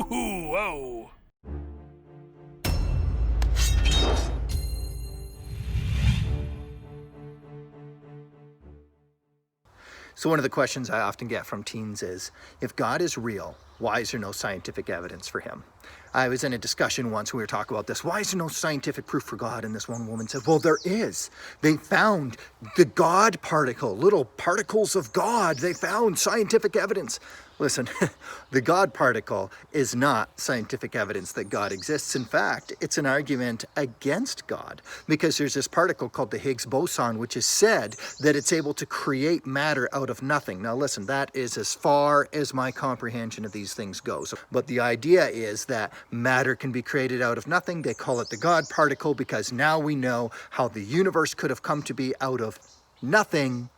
Whoa! So one of the questions I often get from teens is, if God is real, why is there no scientific evidence for him? I was in a discussion once, we were talking about this. Why is there no scientific proof for God? And this one woman said, well, there is. They found the God particle, little particles of God. They found scientific evidence. Listen, the God particle is not scientific evidence that God exists. In fact, it's an argument against God, because there's this particle called the Higgs boson, which is said that it's able to create matter out of nothing. Now listen, that is as far as my comprehension of these things goes. But the idea is that matter can be created out of nothing. They call it the God particle because now we know how the universe could have come to be out of nothing,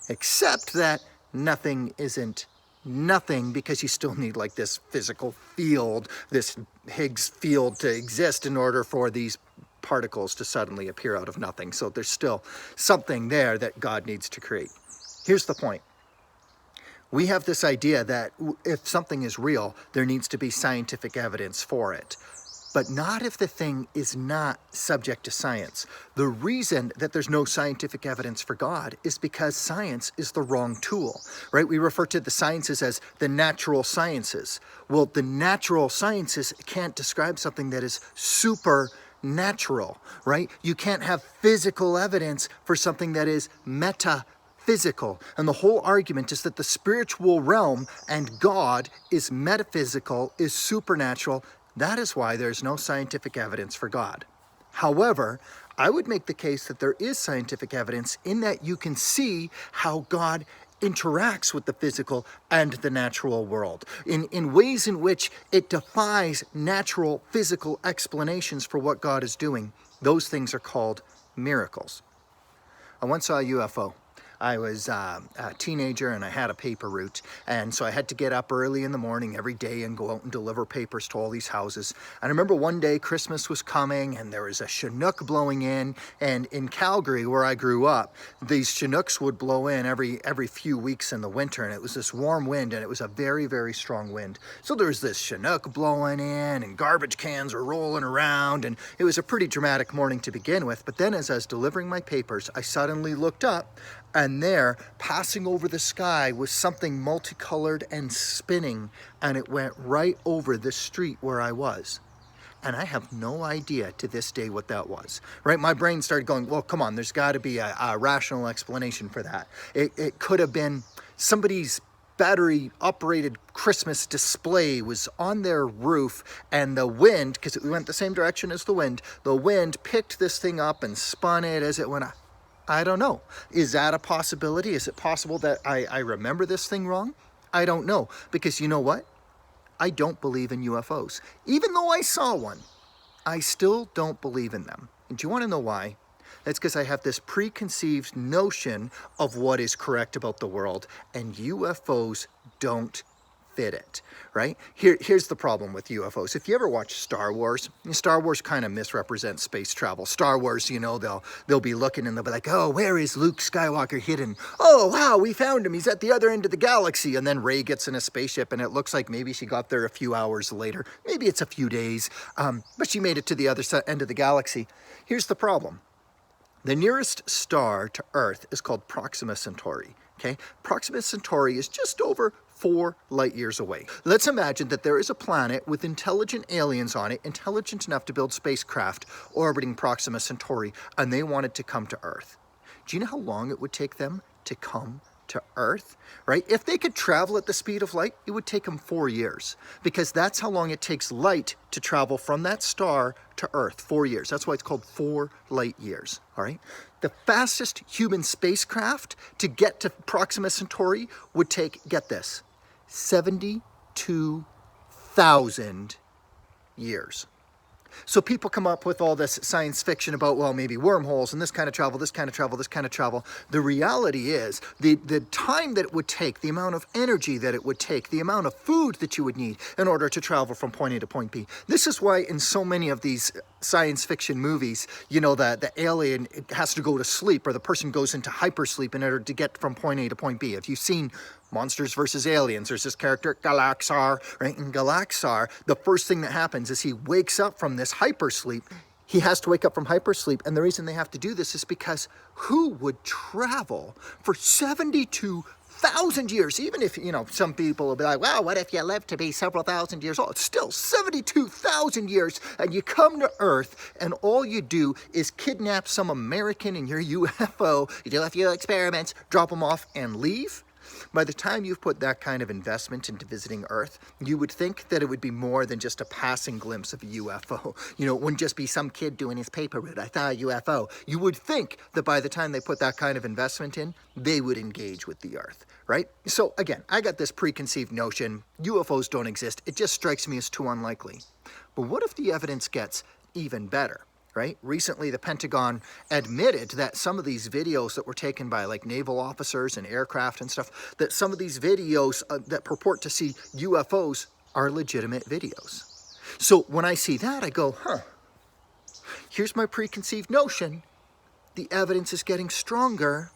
except that nothing isn't nothing, because you still need like this physical field, this Higgs field to exist in order for these particles to suddenly appear out of nothing. So there's still something there that God needs to create. Here's the point. We have this idea that if something is real, there needs to be scientific evidence for it. But not if the thing is not subject to science. The reason that there's no scientific evidence for God is because science is the wrong tool, right? We refer to the sciences as the natural sciences. Well, the natural sciences can't describe something that is supernatural, right? You can't have physical evidence for something that is metaphysical. And the whole argument is that the spiritual realm and God is metaphysical, is supernatural. That is why there's no scientific evidence for God. However, I would make the case that there is scientific evidence in that you can see how God interacts with the physical and the natural world in ways in which it defies natural physical explanations for what God is doing. Those things are called miracles. I once saw a UFO. I was a teenager and I had a paper route, and so I had to get up early in the morning every day and go out and deliver papers to all these houses. And I remember one day Christmas was coming and there was a Chinook blowing in, and in Calgary where I grew up, these Chinooks would blow in every few weeks in the winter, and it was this warm wind and it was a very, very strong wind. So there was this Chinook blowing in and garbage cans were rolling around, and it was a pretty dramatic morning to begin with. But then as I was delivering my papers, I suddenly looked up, and there, passing over the sky, was something multicolored and spinning, and it went right over the street where I was. And I have no idea to this day what that was, right? My brain started going, well, come on, there's got to be a rational explanation for that. It could have been somebody's battery-operated Christmas display was on their roof, and the wind, because it went the same direction as the wind picked this thing up and spun it as it went up. I don't know. Is that a possibility? Is it possible that I remember this thing wrong? I don't know. Because you know what? I don't believe in UFOs. Even though I saw one, I still don't believe in them. And do you want to know why? That's because I have this preconceived notion of what is correct about the world, and UFOs don't fit it, right? Here's the problem with UFOs. If you ever watch Star Wars kind of misrepresents space travel. Star Wars, you know, they'll be looking and they'll be like, oh, where is Luke Skywalker hidden? Oh, wow, we found him. He's at the other end of the galaxy. And then Rey gets in a spaceship and it looks like maybe she got there a few hours later. Maybe it's a few days, but she made it to the other end of the galaxy. Here's the problem. The nearest star to Earth is called Proxima Centauri, okay? Proxima Centauri is just over 4 light years away. Let's imagine that there is a planet with intelligent aliens on it, intelligent enough to build spacecraft orbiting Proxima Centauri, and they wanted to come to Earth. Do you know how long it would take them to come to Earth, right? If they could travel at the speed of light, it would take them 4 years, because that's how long it takes light to travel from that star to Earth, 4 years. That's why it's called 4 light years, all right? The fastest human spacecraft to get to Proxima Centauri would take, get this, 72,000 years. So people come up with all this science fiction about, well, maybe wormholes and this kind of travel, this kind of travel, this kind of travel. The reality is the time that it would take, the amount of energy that it would take, the amount of food that you would need in order to travel from point A to point B. This is why in so many of these science fiction movies, you know, the alien has to go to sleep, or the person goes into hypersleep in order to get from point A to point B. If you've seen Monsters versus Aliens, there's this character Galaxar, right? And Galaxar, the first thing that happens is he wakes up from this hypersleep. He has to wake up from hypersleep, and the reason they have to do this is because who would travel for 72,000 years? Even if, some people will be like, well, what if you live to be several thousand years old? It's still 72,000 years, and you come to Earth, and all you do is kidnap some American in your UFO, you do a few experiments, drop them off, and leave. By the time you've put that kind of investment into visiting Earth, you would think that it would be more than just a passing glimpse of a UFO. It wouldn't just be some kid doing his paper route, I saw a UFO. You would think that by the time they put that kind of investment in, they would engage with the Earth, right? So again, I got this preconceived notion, UFOs don't exist. It just strikes me as too unlikely. But what if the evidence gets even better? Right? Recently, the Pentagon admitted that some of these videos that were taken by like naval officers and aircraft and stuff, that some of these videos that purport to see UFOs are legitimate videos. So when I see that, I go, here's my preconceived notion. The evidence is getting stronger.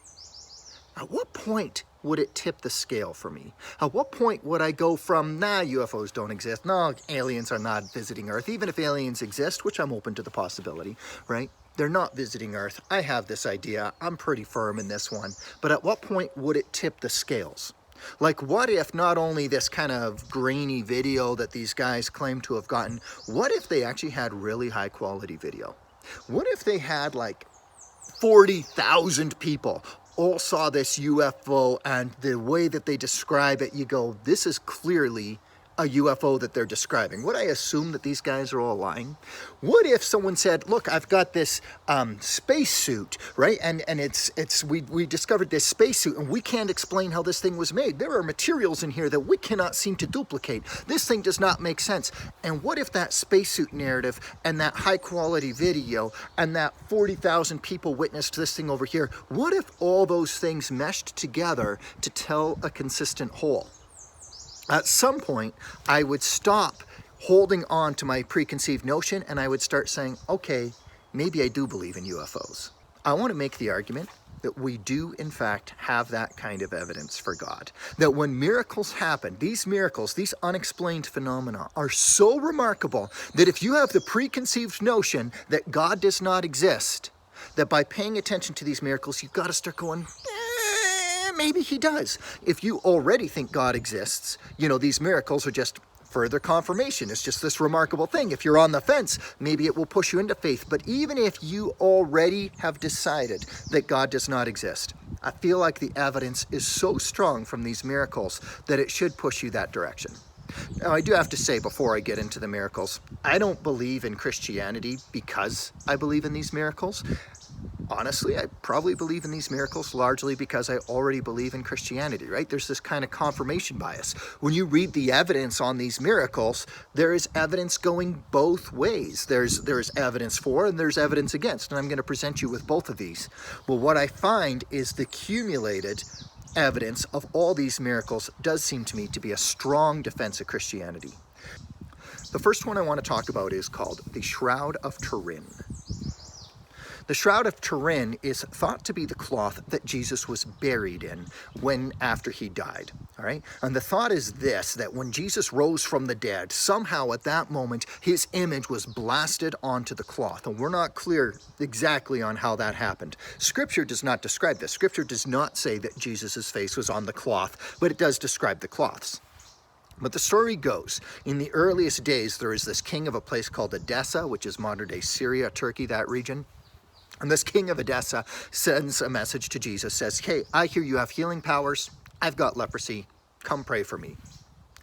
At what point would it tip the scale for me? At what point would I go from, nah, UFOs don't exist, no, aliens are not visiting Earth, even if aliens exist, which I'm open to the possibility, right? They're not visiting Earth. I have this idea. I'm pretty firm in this one. But at what point would it tip the scales? Like, what if not only this kind of grainy video that these guys claim to have gotten, what if they actually had really high quality video? What if they had like 40,000 people all saw this UFO, and the way that they describe it, you go, this is clearly a UFO that they're describing. Would I assume that these guys are all lying? What if someone said, look, I've got this spacesuit, right? And we discovered this spacesuit, and we can't explain how this thing was made. There are materials in here that we cannot seem to duplicate. This thing does not make sense. And what if that spacesuit narrative and that high quality video and that 40,000 people witnessed this thing over here, what if all those things meshed together to tell a consistent whole? At some point, I would stop holding on to my preconceived notion, and I would start saying, okay, maybe I do believe in UFOs. I want to make the argument that we do, in fact, have that kind of evidence for God. That when miracles happen, these miracles, these unexplained phenomena are so remarkable that if you have the preconceived notion that God does not exist, that by paying attention to these miracles, you've got to start going, maybe he does. If you already think God exists, these miracles are just further confirmation. It's just this remarkable thing. If you're on the fence, maybe it will push you into faith. But even if you already have decided that God does not exist, I feel like the evidence is so strong from these miracles that it should push you that direction. Now, I do have to say, before I get into the miracles, I don't believe in Christianity because I believe in these miracles. Honestly, I probably believe in these miracles largely because I already believe in Christianity, right? There's this kind of confirmation bias. When you read the evidence on these miracles, there is evidence going both ways. There's evidence for and there's evidence against, and I'm going to present you with both of these. Well, what I find is the cumulated evidence of all these miracles does seem to me to be a strong defense of Christianity. The first one I want to talk about is called the Shroud of Turin. The Shroud of Turin is thought to be the cloth that Jesus was buried in after he died, all right? And the thought is this, that when Jesus rose from the dead, somehow at that moment, his image was blasted onto the cloth. And we're not clear exactly on how that happened. Scripture does not describe this. Scripture does not say that Jesus' face was on the cloth, but it does describe the cloths. But the story goes, in the earliest days, there is this king of a place called Edessa, which is modern-day Syria, Turkey, that region. And this king of Edessa sends a message to Jesus, says, hey, I hear you have healing powers. I've got leprosy. Come pray for me.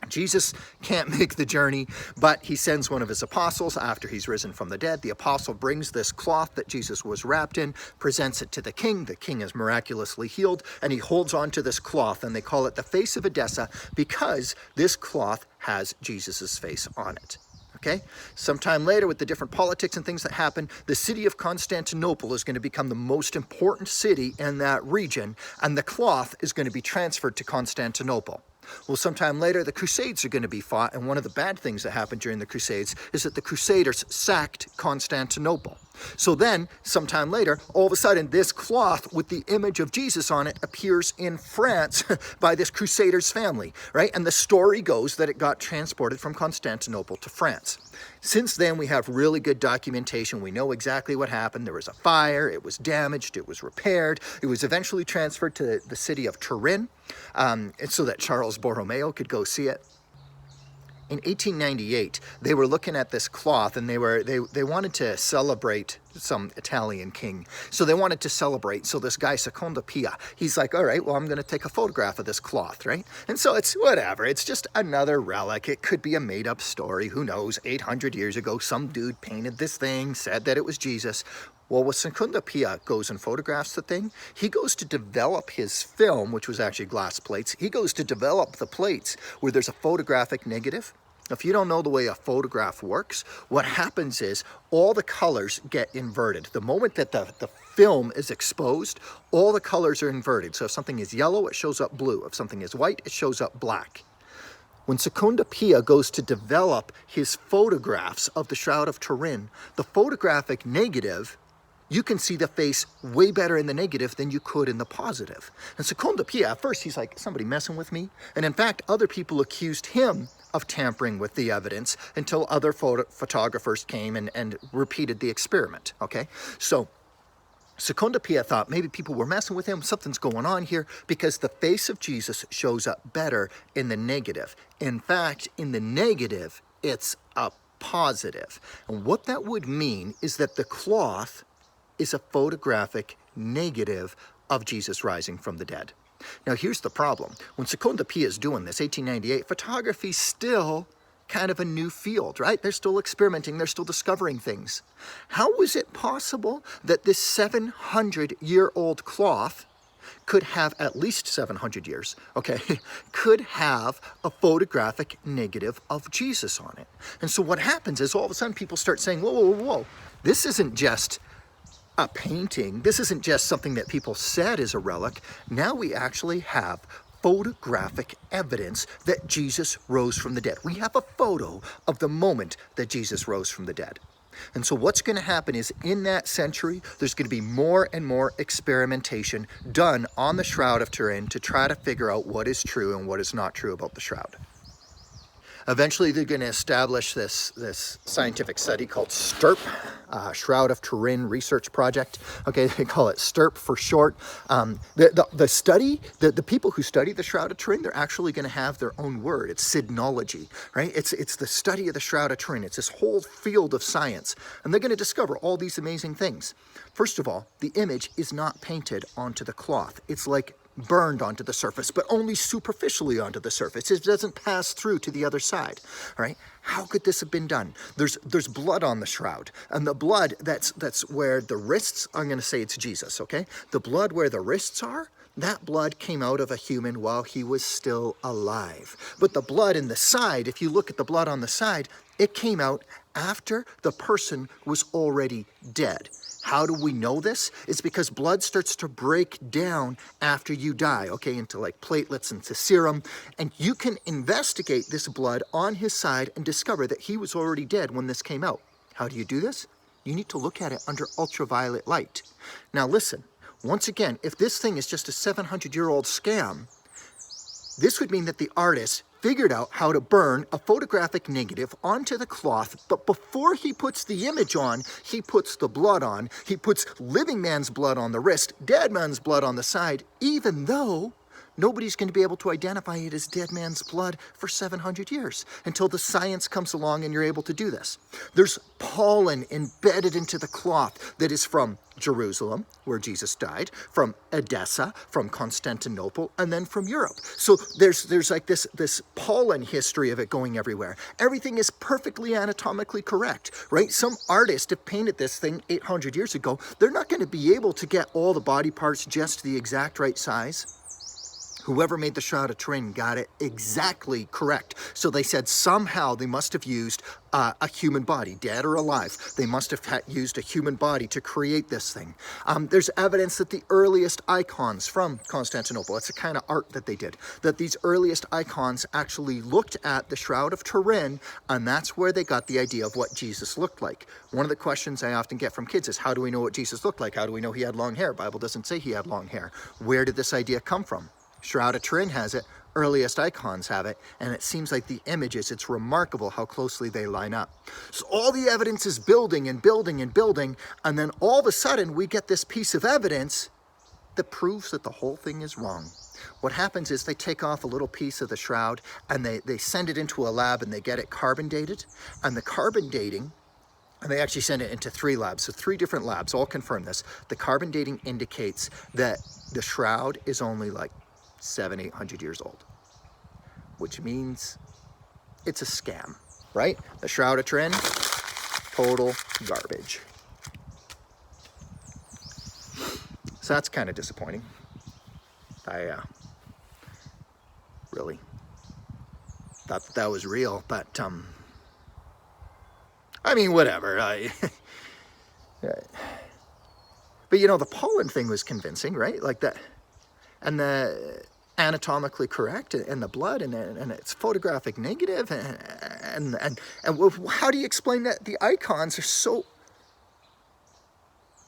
Jesus can't make the journey, but he sends one of his apostles after he's risen from the dead. The apostle brings this cloth that Jesus was wrapped in, presents it to the king. The king is miraculously healed, and he holds on to this cloth, and they call it the Face of Edessa because this cloth has Jesus's face on it. Okay? Sometime later, with the different politics and things that happen, the city of Constantinople is going to become the most important city in that region, and the cloth is going to be transferred to Constantinople. Well, sometime later, the Crusades are going to be fought, and one of the bad things that happened during the Crusades is that the Crusaders sacked Constantinople. So then, sometime later, all of a sudden, this cloth with the image of Jesus on it appears in France by this Crusaders family, right? And the story goes that it got transported from Constantinople to France. Since then, we have really good documentation. We know exactly what happened. There was a fire, it was damaged, it was repaired. It was eventually transferred to the city of Turin, and so that Charles Borromeo could go see it. In 1898, they were looking at this cloth, and they wanted to celebrate some Italian king. So they wanted to celebrate. So this guy, Secondo Pia, he's like, all right, well, I'm going to take a photograph of this cloth, right? And so it's whatever. It's just another relic. It could be a made-up story. Who knows? 800 years ago, some dude painted this thing, said that it was Jesus. Well, when Secondo Pia goes and photographs the thing, he goes to develop his film, which was actually glass plates. He goes to develop the plates where there's a photographic negative. If you don't know the way a photograph works, what happens is all the colors get inverted. The moment that the film is exposed, all the colors are inverted. So if something is yellow, it shows up blue. If something is white, it shows up black. When Secondo Pia goes to develop his photographs of the Shroud of Turin, the photographic negative, you can see the face way better in the negative than you could in the positive. And Secondo Pia, at first, he's like, somebody messing with me? And in fact, other people accused him of tampering with the evidence until other photographers came and repeated the experiment, okay? So Secondo Pia thought maybe people were messing with him, something's going on here, because the face of Jesus shows up better in the negative. In fact, in the negative, it's a positive. And what that would mean is that the cloth is a photographic negative of Jesus rising from the dead. Now here's the problem. When Secondo Pia is doing this, 1898, photography's still kind of a new field, right? They're still experimenting, they're still discovering things. How was it possible that this 700-year-old cloth could have, at least 700 years, okay, could have a photographic negative of Jesus on it? And so what happens is all of a sudden people start saying, whoa, whoa, whoa, whoa, this isn't just a painting. This isn't just something that people said is a relic. Now we actually have photographic evidence that Jesus rose from the dead. We have a photo of the moment that Jesus rose from the dead. And so what's going to happen is in that century, there's going to be more and more experimentation done on the Shroud of Turin to try to figure out what is true and what is not true about the shroud. Eventually, they're going to establish this scientific study called STURP, Shroud of Turin Research Project. Okay, they call it STURP for short. The people who study the Shroud of Turin, they're actually going to have their own word. It's Sidnology, right? It's the study of the Shroud of Turin. It's this whole field of science, and they're going to discover all these amazing things. First of all, the image is not painted onto the cloth. It's like burned onto the surface, but only superficially onto the surface. It doesn't pass through to the other side, right? How could this have been done? There's blood on the shroud, and the blood, that's where the wrists, I'm going to say it's Jesus, okay? The blood where the wrists are, that blood came out of a human while he was still alive. But the blood in the side, if you look at the blood on the side, it came out after the person was already dead. How do we know this? It's because blood starts to break down after you die, okay, into like platelets, into serum, and you can investigate this blood on his side and discover that he was already dead when this came out. How do you do this? You need to look at it under ultraviolet light. Now listen, once again, if this thing is just a 700-year-old scam, this would mean that the artist figured out how to burn a photographic negative onto the cloth, but before he puts the image on, he puts the blood on. He puts living man's blood on the wrist, dead man's blood on the side, even though nobody's going to be able to identify it as dead man's blood for 700 years until the science comes along and you're able to do this. There's pollen embedded into the cloth that is from Jerusalem, where Jesus died, from Edessa, from Constantinople, and then from Europe. So there's like this pollen history of it going everywhere. Everything is perfectly anatomically correct, right? Some artist have painted this thing 800 years ago. They're not going to be able to get all the body parts just the exact right size. Whoever made the Shroud of Turin got it exactly correct. So they said somehow they must have used a human body, dead or alive. They must have used a human body to create this thing. There's evidence that the earliest icons from Constantinople, it's a kind of art that they did, that these earliest icons actually looked at the Shroud of Turin, and that's where they got the idea of what Jesus looked like. One of the questions I often get from kids is, how do we know what Jesus looked like? How do we know he had long hair? Bible doesn't say he had long hair. Where did this idea come from? Shroud of Turin has it, earliest icons have it, and it seems like the images, it's remarkable how closely they line up. So all the evidence is building and building and building, and then all of a sudden we get this piece of evidence that proves that the whole thing is wrong. What happens is they take off a little piece of the shroud and they send it into a lab and they get it carbon dated, and the carbon dating, and they actually send it into 3 labs, so 3 different labs all confirm this. The carbon dating indicates that the shroud is only like 700-800 years old, which means it's a scam, right? The Shroud of Turin, total garbage. So that's kind of disappointing. I really thought that was real, but I mean, whatever. But you know, the pollen thing was convincing, right? Like that. And the anatomically correct, and the blood, and it's photographic negative, and how do you explain that the icons are so...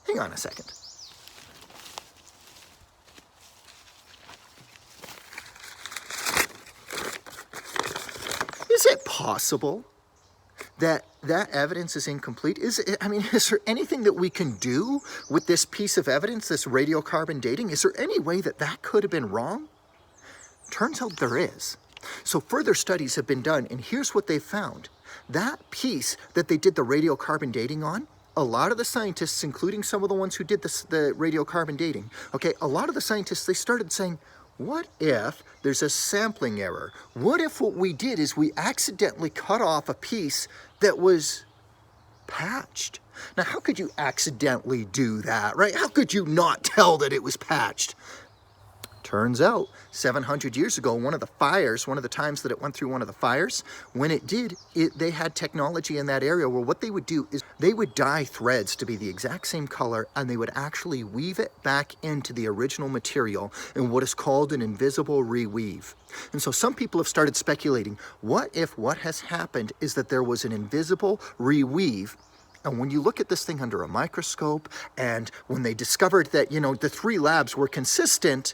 Hang on a second. Is it possible that evidence is incomplete? Is there anything that we can do with this piece of evidence, this radiocarbon dating? Is there any way that could have been wrong? Turns out there is. So further studies have been done, and here's what they found. That piece that they did the radiocarbon dating on, a lot of the scientists, including some of the ones who did the radiocarbon dating, okay, a lot of the scientists, they started saying, what if there's a sampling error? What if what we did is we accidentally cut off a piece that was patched? Now, how could you accidentally do that, right? How could you not tell that it was patched? Turns out, 700 years ago, one of the times that it went through one of the fires, when it did, they had technology in that area where what they would do is they would dye threads to be the exact same color, and they would actually weave it back into the original material in what is called an invisible reweave. And so some people have started speculating, what if what has happened is that there was an invisible reweave? And when you look at this thing under a microscope, and when they discovered that, the 3 labs were consistent,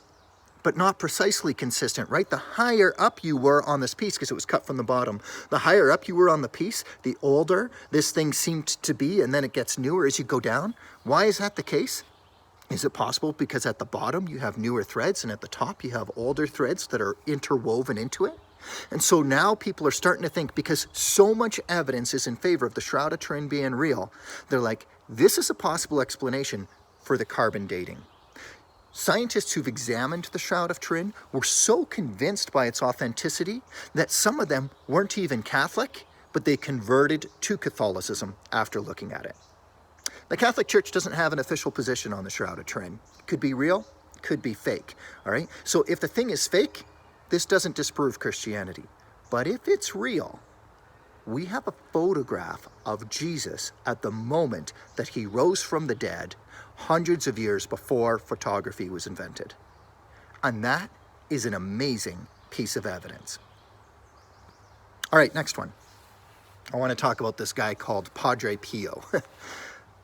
but not precisely consistent, right? The higher up you were on this piece, because it was cut from the bottom, the higher up you were on the piece, the older this thing seemed to be, and then it gets newer as you go down. Why is that the case? Is it possible because at the bottom you have newer threads, and at the top you have older threads that are interwoven into it? And so now people are starting to think, because so much evidence is in favor of the Shroud of Turin being real, they're like, this is a possible explanation for the carbon dating. Scientists who've examined the Shroud of Turin were so convinced by its authenticity that some of them weren't even Catholic, but they converted to Catholicism after looking at it. The Catholic Church doesn't have an official position on the Shroud of Turin. Could be real, could be fake, all right? So if the thing is fake, this doesn't disprove Christianity. But if it's real, we have a photograph of Jesus at the moment that he rose from the dead, hundreds of years before photography was invented. And that is an amazing piece of evidence. All right, next one. I want to talk about this guy called Padre Pio.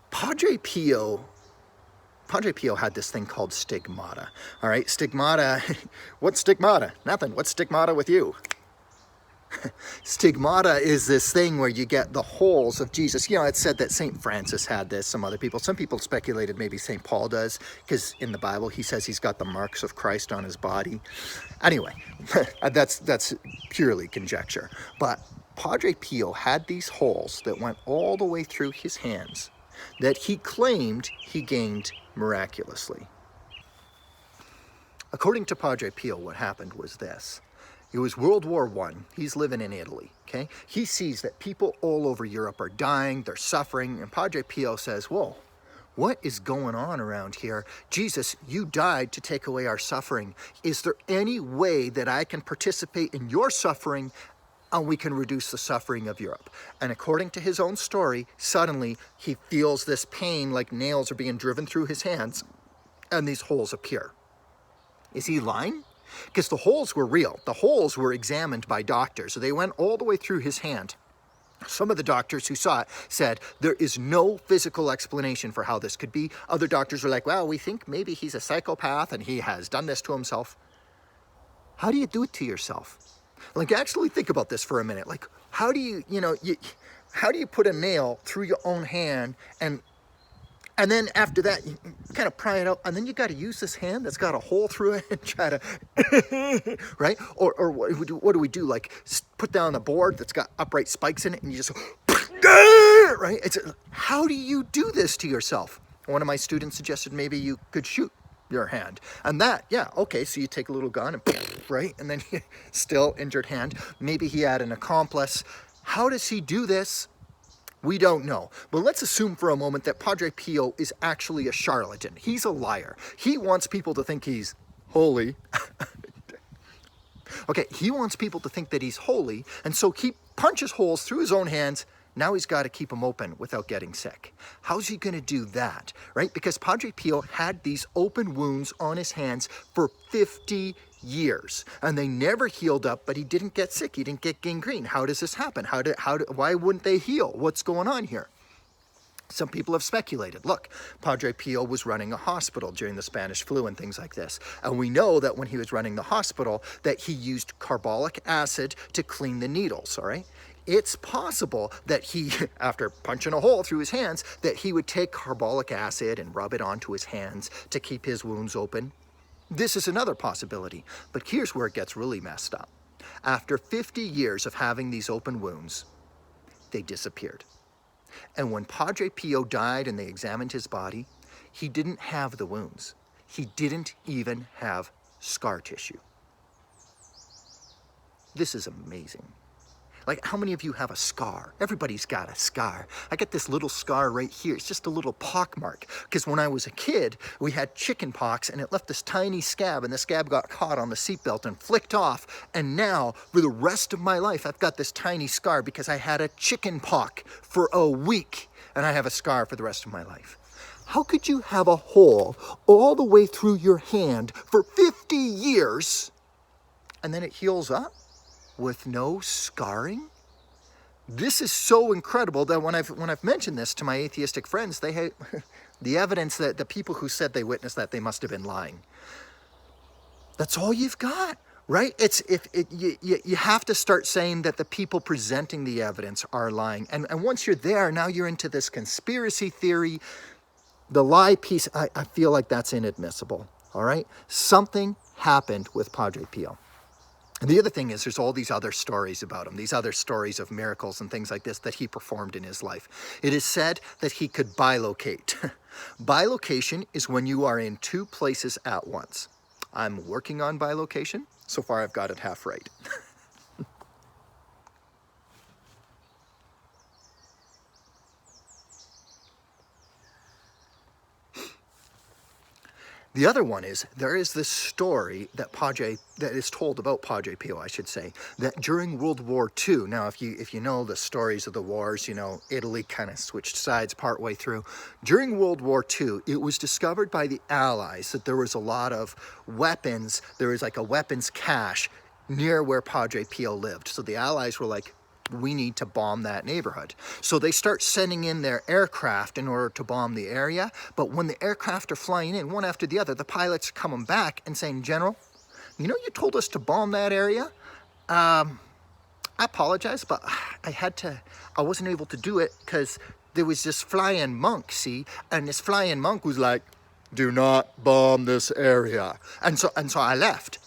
Padre Pio had this thing called Stigmata. All right, Stigmata, what's Stigmata? Nothing. What's Stigmata with you? Stigmata is this thing where you get the holes of Jesus. It's said that St. Francis had this, some other people. Some people speculated maybe St. Paul does, because in the Bible he says he's got the marks of Christ on his body. Anyway, that's purely conjecture. But Padre Pio had these holes that went all the way through his hands that he claimed he gained miraculously. According to Padre Pio, what happened was this. It was World War I. He's living in Italy, okay? He sees that people all over Europe are dying, they're suffering, and Padre Pio says, whoa, what is going on around here? Jesus, you died to take away our suffering. Is there any way that I can participate in your suffering and we can reduce the suffering of Europe? And according to his own story, suddenly he feels this pain like nails are being driven through his hands and these holes appear. Is he lying? Because the holes were real. The holes were examined by doctors. So they went all the way through his hand. Some of the doctors who saw it said there is no physical explanation for how this could be. Other doctors were like, well, we think maybe he's a psychopath and he has done this to himself. How do you do it to yourself? Like, actually think about this for a minute. Like, how do you, how do you put a nail through your own hand and then after that, you kind of pry it out, and then you got to use this hand that's got a hole through it and try to, right? Or what do we do? Like, put down a board that's got upright spikes in it, and you just, right? How do you do this to yourself? One of my students suggested maybe you could shoot your hand. And that, yeah, okay, so you take a little gun and, right? And then still injured hand. Maybe he had an accomplice. How does he do this? We don't know. But let's assume for a moment that Padre Pio is actually a charlatan. He's a liar. He wants people to think he's holy. Okay, he wants people to think that he's holy, and so he punches holes through his own hands. Now he's got to keep them open without getting sick. How's he going to do that, right? Because Padre Pio had these open wounds on his hands for 50 years, and they never healed up, but he didn't get sick. He didn't get gangrene. How does this happen? Why wouldn't they heal? What's going on here? Some people have speculated. Look, Padre Pio was running a hospital during the Spanish flu and things like this. And we know that when he was running the hospital, that he used carbolic acid to clean the needles, all right? It's possible that he, after punching a hole through his hands, that he would take carbolic acid and rub it onto his hands to keep his wounds open. This is another possibility, but here's where it gets really messed up. After 50 years of having these open wounds, they disappeared. And when Padre Pio died and they examined his body, he didn't have the wounds. He didn't even have scar tissue. This is amazing. Like, how many of you have a scar? Everybody's got a scar. I got this little scar right here. It's just a little pock mark. Because when I was a kid, we had chicken pox, and it left this tiny scab, and the scab got caught on the seatbelt and flicked off. And now, for the rest of my life, I've got this tiny scar because I had a chicken pox for a week, and I have a scar for the rest of my life. How could you have a hole all the way through your hand for 50 years, and then it heals up with no scarring? This is so incredible that when I've mentioned this to my atheistic friends, they hate the evidence that the people who said they witnessed that, they must have been lying. That's all you've got, right? You have to start saying that the people presenting the evidence are lying. And once you're there, now you're into this conspiracy theory. The lie piece, I feel like that's inadmissible, all right? Something happened with Padre Pio. And the other thing is, there's all these other stories about him, these other stories of miracles and things like this that he performed in his life. It is said that he could bilocate. Bilocation is when you are in two places at once. I'm working on bilocation. So far, I've got it half right. The other one is, there is this story that is told about Padre Pio, I should say, that during World War II, now if you know the stories of the wars, you know, Italy kind of switched sides partway through. During World War II, it was discovered by the Allies that there was a lot of weapons, there was like a weapons cache near where Padre Pio lived. So the Allies were like, we need to bomb that neighborhood. So they start sending in their aircraft in order to bomb the area. But when the aircraft are flying in, one after the other, the pilots are coming back and saying, General, you know, you told us to bomb that area. I apologize, but I wasn't able to do it because there was this flying monk, see? And this flying monk was like, do not bomb this area. And so I left.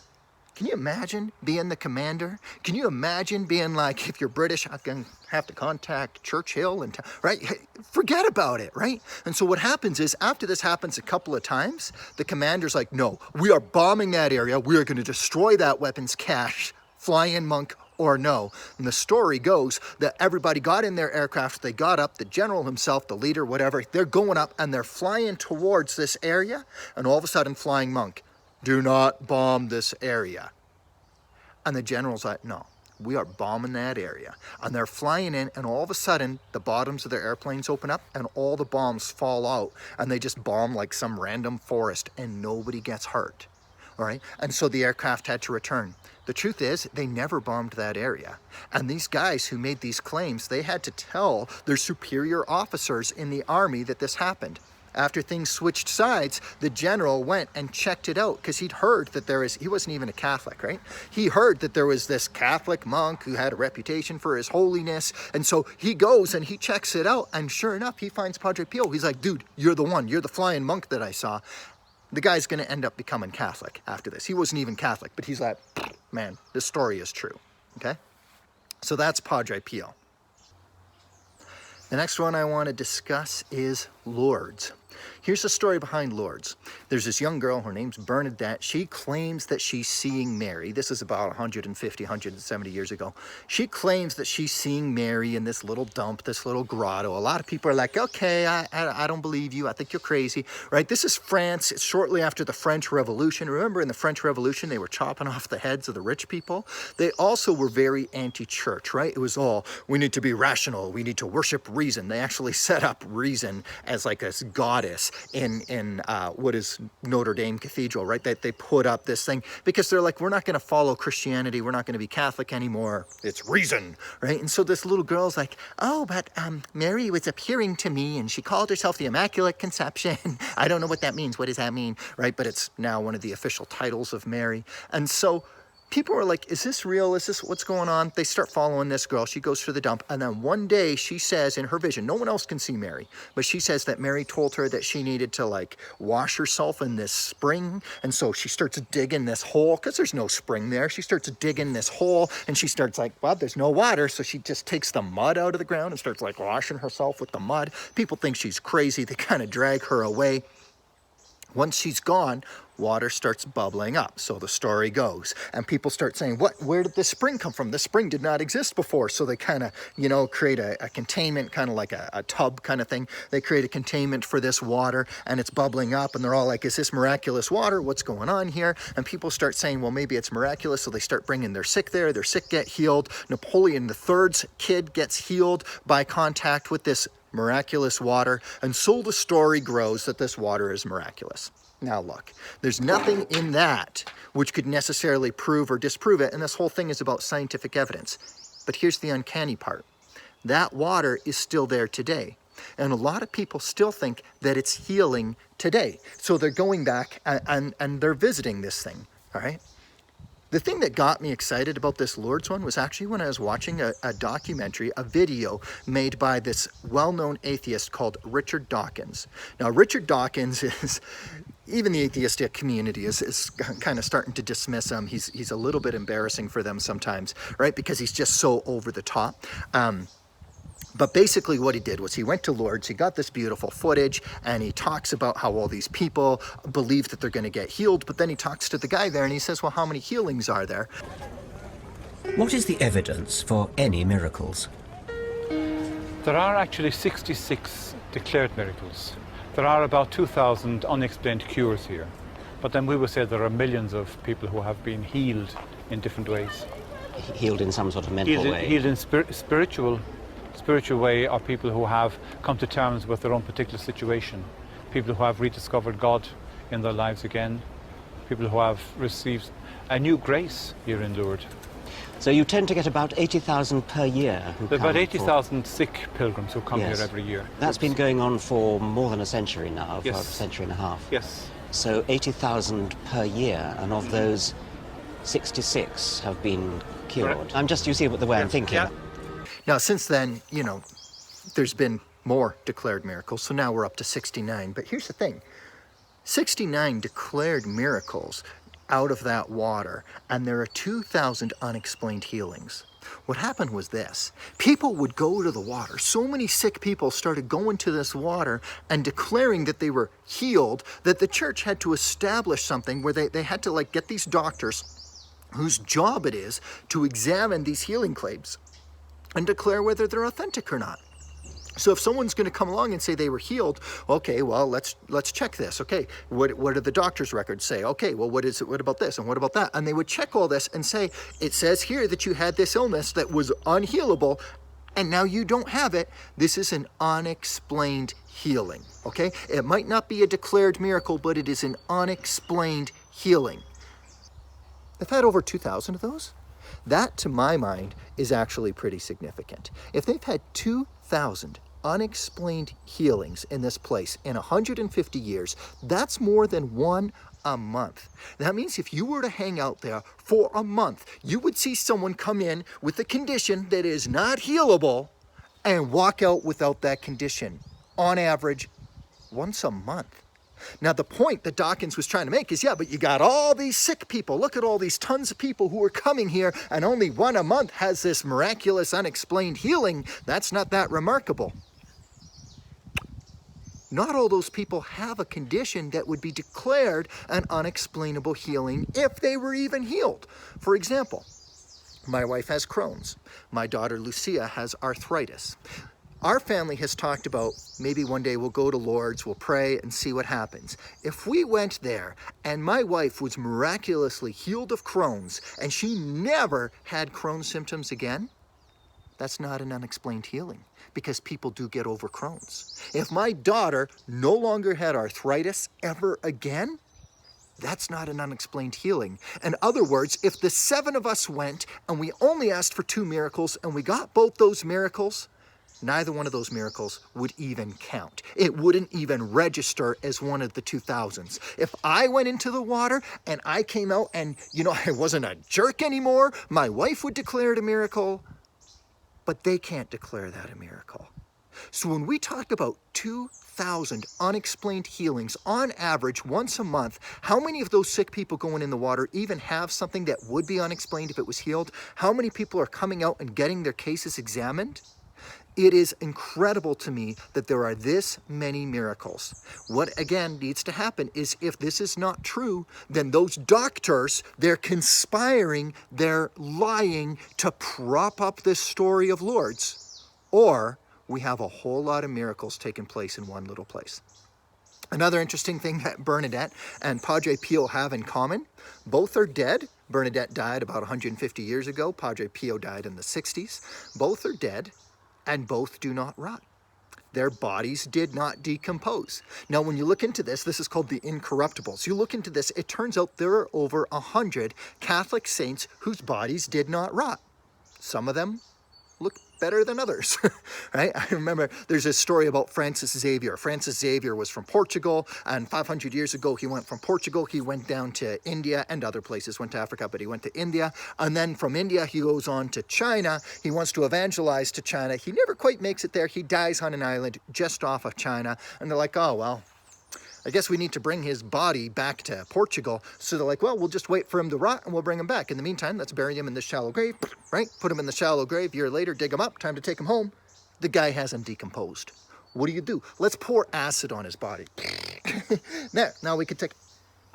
Can you imagine being the commander? Can you imagine being like, if you're British, I'm going to have to contact Churchill, and right? Forget about it, right? And so what happens is, after this happens a couple of times, the commander's like, no, we are bombing that area. We are going to destroy that weapons cache. Flying monk or no. And the story goes that everybody got in their aircraft, they got up, the general himself, the leader, whatever, they're going up and they're flying towards this area, and all of a sudden, flying monk, do not bomb this area. And the general's like, no, we are bombing that area. And they're flying in, and all of a sudden, the bottoms of their airplanes open up, and all the bombs fall out, and they just bomb like some random forest, and nobody gets hurt. All right, and so the aircraft had to return. The truth is, they never bombed that area. And these guys who made these claims, they had to tell their superior officers in the army that this happened. After things switched sides, the general went and checked it out because he'd heard that he wasn't even a Catholic, right? He heard that there was this Catholic monk who had a reputation for his holiness. And so he goes and he checks it out. And sure enough, he finds Padre Pio. He's like, dude, you're the one. You're the flying monk that I saw. The guy's going to end up becoming Catholic after this. He wasn't even Catholic, but he's like, man, this story is true, okay? So that's Padre Pio. The next one I want to discuss is Lourdes. Here's the story behind Lourdes. There's this young girl, her name's Bernadette. She claims that she's seeing Mary. This is about 150, 170 years ago. She claims that she's seeing Mary in this little dump, this little grotto. A lot of people are like, okay, I don't believe you. I think you're crazy, right? This is France. It's shortly after the French Revolution. Remember in the French Revolution, they were chopping off the heads of the rich people. They also were very anti-church, right? It was all, we need to be rational. We need to worship reason. They actually set up reason as like a goddess in what is Notre Dame Cathedral, right? They put up this thing because they're like, we're not going to follow Christianity. We're not going to be Catholic anymore. It's reason, right? And so this little girl's like, oh, but Mary was appearing to me and she called herself the Immaculate Conception. I don't know what that means. What does that mean, right? But it's now one of the official titles of Mary. And so people are like, is this real? Is this what's going on? They start following this girl. She goes to the dump. And then one day she says in her vision, no one else can see Mary, but she says that Mary told her that she needed to like wash herself in this spring. And so she starts digging this hole because there's no spring there. She starts digging this hole and she starts like, well, there's no water. So she just takes the mud out of the ground and starts like washing herself with the mud. People think she's crazy. They kind of drag her away. Once she's gone, water starts bubbling up, so the story goes. And people start saying, where did this spring come from? This spring did not exist before. So they kind of, create a containment, kind of like a tub kind of thing. They create a containment for this water, and it's bubbling up, and they're all like, is this miraculous water? What's going on here? And people start saying, well, maybe it's miraculous, so they start bringing their sick there. Their sick get healed. Napoleon III's kid gets healed by contact with this miraculous water, and so the story grows that this water is miraculous. Now look, there's nothing in that which could necessarily prove or disprove it, and this whole thing is about scientific evidence. But here's the uncanny part. That water is still there today, and a lot of people still think that it's healing today. So they're going back and they're visiting this thing, all right? The thing that got me excited about this Lourdes one was actually when I was watching a documentary, a video made by this well-known atheist called Richard Dawkins. Now, Richard Dawkins is, even the atheistic community is kind of starting to dismiss him. He's a little bit embarrassing for them sometimes, right? Because he's just so over the top. But basically what he did was he went to Lourdes, he got this beautiful footage, and he talks about how all these people believe that they're going to get healed, but then he talks to the guy there and he says, well, how many healings are there? What is the evidence for any miracles? There are actually 66 declared miracles. There are about 2,000 unexplained cures here. But then we would say there are millions of people who have been healed in different ways. Healed in some sort of mental way? Healed in spiritual way, or people who have come to terms with their own particular situation, people who have rediscovered God in their lives again, people who have received a new grace here in Lourdes. So you tend to get about 80,000 per year who come. About 80,000 sick pilgrims who come here every year. That's been going on for more than a century now, for a century and a half. Yes. So 80,000 per year, and of those, 66 have been cured. Correct. I'm just, you see the way I'm thinking. Yeah. Now, since then, there's been more declared miracles, so now we're up to 69. But here's the thing. 69 declared miracles out of that water, and there are 2,000 unexplained healings. What happened was this. People would go to the water. So many sick people started going to this water and declaring that they were healed, that the church had to establish something where they had to get these doctors whose job it is to examine these healing claims and declare whether they're authentic or not. So if someone's going to come along and say they were healed, okay, well, let's check this. Okay, what do the doctor's records say? Okay, well, what about this and what about that? And they would check all this and say, it says here that you had this illness that was unhealable, and now you don't have it. This is an unexplained healing, okay? It might not be a declared miracle, but it is an unexplained healing. They've had over 2,000 of those. That, to my mind, is actually pretty significant. If they've had 2,000 unexplained healings in this place in 150 years, that's more than one a month. That means if you were to hang out there for a month, you would see someone come in with a condition that is not healable and walk out without that condition, on average, once a month. Now, the point that Dawkins was trying to make is, yeah, but you got all these sick people. Look at all these tons of people who are coming here, and only one a month has this miraculous, unexplained healing. That's not that remarkable. Not all those people have a condition that would be declared an unexplainable healing if they were even healed. For example, my wife has Crohn's. My daughter Lucia has arthritis. Our family has talked about maybe one day we'll go to Lourdes, we'll pray and see what happens. If we went there and my wife was miraculously healed of Crohn's and she never had Crohn's symptoms again, that's not an unexplained healing, because people do get over Crohn's. If my daughter no longer had arthritis ever again, that's not an unexplained healing. In other words, if the 7 of us went and we only asked for 2 miracles and we got both those miracles, neither one of those miracles would even count. It wouldn't even register as one of the 2,000s. If I went into the water and I came out and, I wasn't a jerk anymore, my wife would declare it a miracle, but they can't declare that a miracle. So when we talk about 2,000 unexplained healings on average once a month, how many of those sick people going in the water even have something that would be unexplained if it was healed? How many people are coming out and getting their cases examined? It is incredible to me that there are this many miracles. What, again, needs to happen is if this is not true, then those doctors, they're conspiring, they're lying to prop up this story of Lourdes. Or we have a whole lot of miracles taking place in one little place. Another interesting thing that Bernadette and Padre Pio have in common, both are dead. Bernadette died about 150 years ago. Padre Pio died in the 60s. Both are dead. And both do not rot. Their bodies did not decompose. Now, when you look into this, this is called the Incorruptibles. You look into this, it turns out there are over 100 Catholic saints whose bodies did not rot. Some of them look better than others, right? I remember there's a story about Francis Xavier. Francis Xavier was from Portugal, and 500 years ago, he went from Portugal, he went down to India and other places, went to Africa, but he went to India. And then from India, he goes on to China. He wants to evangelize to China. He never quite makes it there. He dies on an island just off of China. And they're like, oh, well, I guess we need to bring his body back to Portugal. So they're like, well, we'll just wait for him to rot and we'll bring him back. In the meantime, let's bury him in this shallow grave, right? Put him in the shallow grave. A year later, dig him up. Time to take him home. The guy hasn't decomposed. What do? Let's pour acid on his body. Now we could take...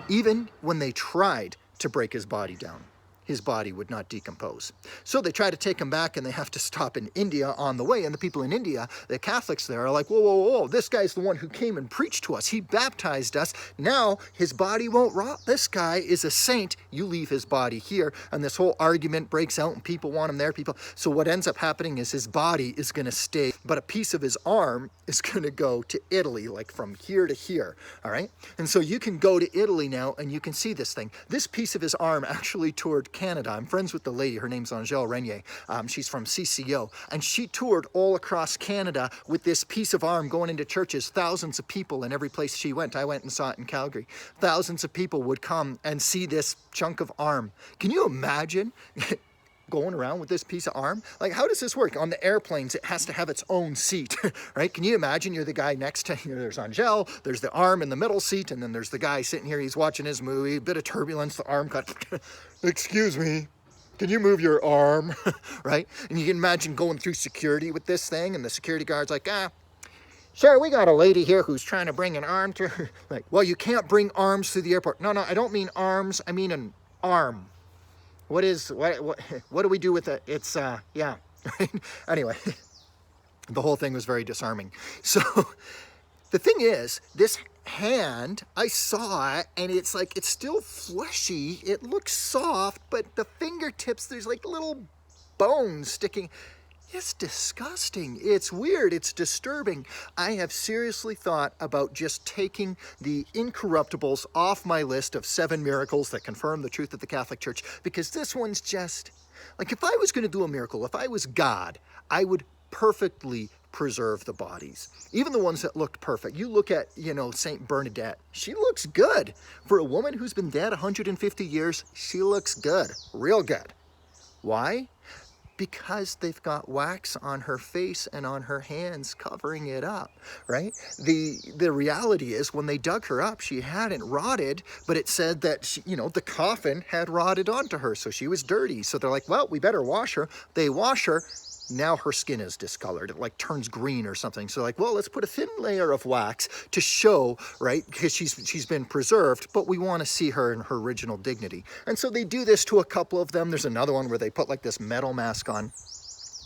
Even when they tried to break his body down, his body would not decompose. So they try to take him back and they have to stop in India on the way. And the people in India, the Catholics there, are like, whoa, whoa, whoa, this guy's the one who came and preached to us. He baptized us. Now his body won't rot. This guy is a saint. You leave his body here. And this whole argument breaks out and people want him there. So what ends up happening is his body is going to stay, but a piece of his arm is going to go to Italy, like from here to here. All right. And so you can go to Italy now and you can see this thing. This piece of his arm actually toured Canada. I'm friends with the lady. Her name's Angèle Renier. She's from CCO. And she toured all across Canada with this piece of arm going into churches. Thousands of people in every place she went. I went and saw it in Calgary. Thousands of people would come and see this chunk of arm. Can you imagine going around with this piece of arm? Like, how does this work? On the airplanes, it has to have its own seat, right? Can you imagine you're the guy next to, there's Angèle, there's the arm in the middle seat, and then there's the guy sitting here, he's watching his movie, a bit of turbulence, the arm cut, excuse me, can you move your arm, right? And you can imagine going through security with this thing, and the security guard's like, sir, we got a lady here who's trying to bring an arm to her. Like, well, you can't bring arms through the airport. No, I don't mean arms, I mean an arm. what do we do with it? It's, yeah. Anyway, the whole thing was very disarming. So the thing is, this hand, I saw it, and it's like, it's still fleshy. It looks soft, but the fingertips, there's like little bones sticking. It's disgusting. It's weird. It's disturbing. I have seriously thought about just taking the Incorruptibles off my list of 7 miracles that confirm the truth of the Catholic Church, because this one's just, like, if I was going to do a miracle, if I was God, I would perfectly preserve the bodies, even the ones that looked perfect. You look at, Saint Bernadette. She looks good. For a woman who's been dead 150 years, she looks good, real good. Why? Because they've got wax on her face and on her hands covering it up, right? The reality is, when they dug her up, she hadn't rotted, but it said that she, the coffin had rotted onto her, so she was dirty. So they're like, well, we better wash her. They wash her. Now her skin is discolored. It like turns green or something. So like, well, let's put a thin layer of wax to show, right? Because she's been preserved, but we want to see her in her original dignity. And so they do this to a couple of them. There's another one where they put like this metal mask on.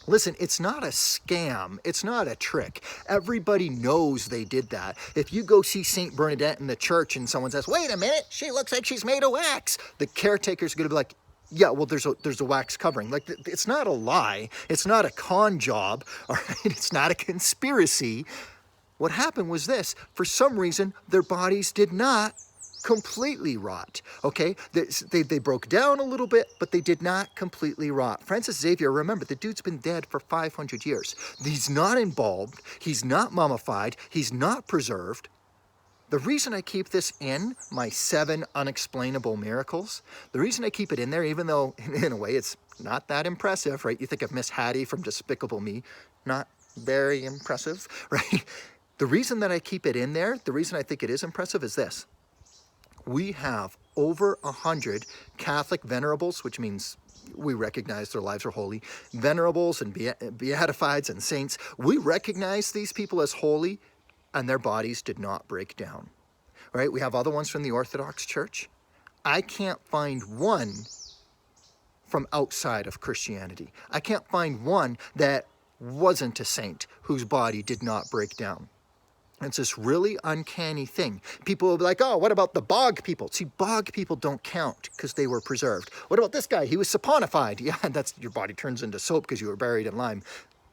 Listen, it's not a scam. It's not a trick. Everybody knows they did that. If you go see Saint Bernadette in the church and someone says, wait a minute, she looks like she's made of wax, the caretaker's going to be like, yeah, well, there's a wax covering. Like, it's not a lie. It's not a con job. All right? It's not a conspiracy. What happened was this. For some reason, their bodies did not completely rot. Okay? They broke down a little bit, but they did not completely rot. Francis Xavier, remember, the dude's been dead for 500 years. He's not embalmed. He's not mummified. He's not preserved. The reason I keep this in my 7 unexplainable miracles, the reason I keep it in there, even though in a way it's not that impressive, right? You think of Miss Hattie from Despicable Me, not very impressive, right? The reason that I keep it in there, the reason I think it is impressive is this. We have over 100 Catholic venerables, which means we recognize their lives are holy, venerables and beatifieds and saints. We recognize these people as holy, and their bodies did not break down, right? We have other ones from the Orthodox Church. I can't find one from outside of Christianity. I can't find one that wasn't a saint whose body did not break down. It's this really uncanny thing. People will be like, oh, what about the bog people? See, bog people don't count because they were preserved. What about this guy? He was saponified. Yeah, that's your body turns into soap because you were buried in lime.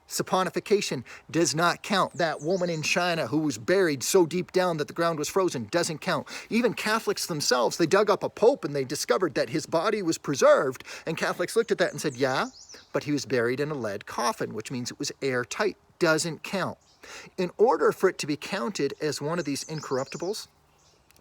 Saponification does not count. That woman in China who was buried so deep down that the ground was frozen doesn't count. Even Catholics themselves, they dug up a pope and they discovered that his body was preserved. And Catholics looked at that and said, yeah, but he was buried in a lead coffin, which means it was airtight. Doesn't count. In order for it to be counted as one of these incorruptibles,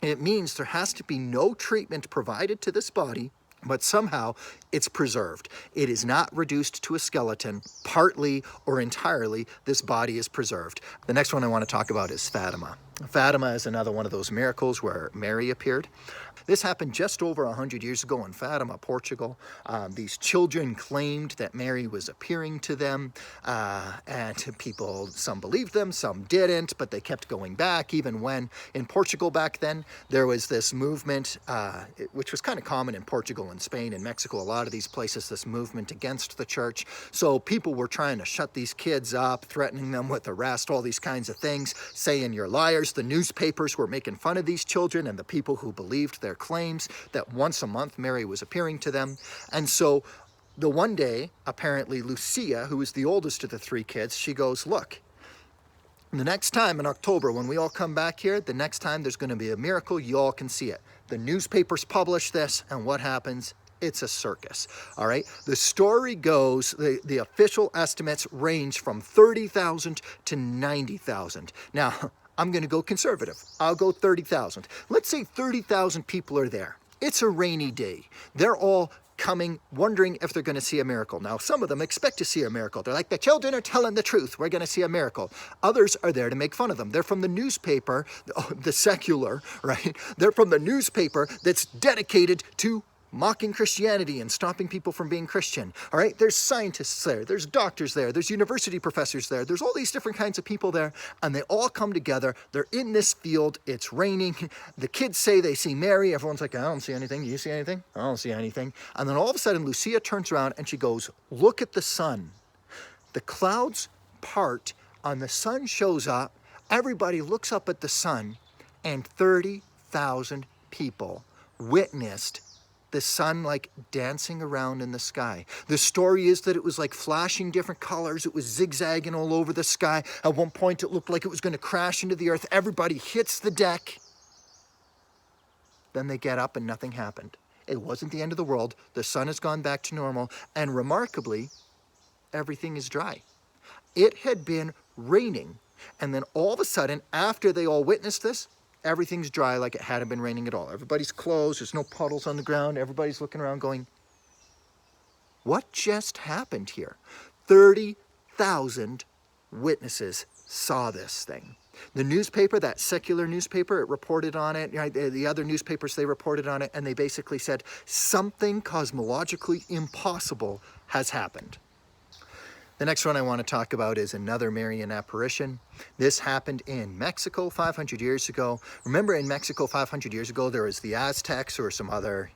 it means there has to be no treatment provided to this body, but somehow it's preserved. It is not reduced to a skeleton. Partly or entirely, this body is preserved. The next one I want to talk about is Fatima. Fatima is another one of those miracles where Mary appeared. This happened just over 100 years ago in Fatima, Portugal. These children claimed that Mary was appearing to them, and people, some believed them, some didn't, but they kept going back, even when in Portugal back then, there was this movement, which was kind of common in Portugal and Spain and Mexico, a lot of these places, this movement against the church. So people were trying to shut these kids up, threatening them with arrest, all these kinds of things, saying you're liars. The newspapers were making fun of these children and the people who believed their claims that once a month Mary was appearing to them. And so the one day, apparently Lucia, who was the oldest of the 3 kids, she goes, look, the next time in October when we all come back here, the next time there's going to be a miracle, you all can see it. The newspapers publish this, and what happens? It's a circus, all right? The story goes, the official estimates range from 30,000 to 90,000. Now, I'm going to go conservative. I'll go 30,000. Let's say 30,000 people are there. It's a rainy day. They're all coming, wondering if they're going to see a miracle. Now, some of them expect to see a miracle. They're like, the children are telling the truth. We're going to see a miracle. Others are there to make fun of them. They're from the newspaper, the secular, right? They're from the newspaper that's dedicated to mocking Christianity and stopping people from being Christian. All right, there's scientists there, there's doctors there, there's university professors there, there's all these different kinds of people there, and they all come together. They're in this field, it's raining. The kids say they see Mary. Everyone's like, I don't see anything. Do you see anything? I don't see anything. And then all of a sudden, Lucia turns around and she goes, look at the sun. The clouds part and the sun shows up. Everybody looks up at the sun, and 30,000 people witnessed the sun like dancing around in the sky. The story is that it was like flashing different colors. It was zigzagging all over the sky. At one point, it looked like it was going to crash into the earth. Everybody hits the deck. Then they get up and nothing happened. It wasn't the end of the world. The sun has gone back to normal. And remarkably, everything is dry. It had been raining. And then all of a sudden, after they all witnessed this, everything's dry like it hadn't been raining at all. Everybody's clothes, there's no puddles on the ground. Everybody's looking around going, what just happened here? 30,000 witnesses saw this thing. The newspaper, that secular newspaper, it reported on it. Right? The other newspapers, they reported on it, and they basically said something cosmologically impossible has happened. The next one I want to talk about is another Marian apparition. This happened in Mexico 500 years ago. Remember, in Mexico 500 years ago, there was the Aztecs or some other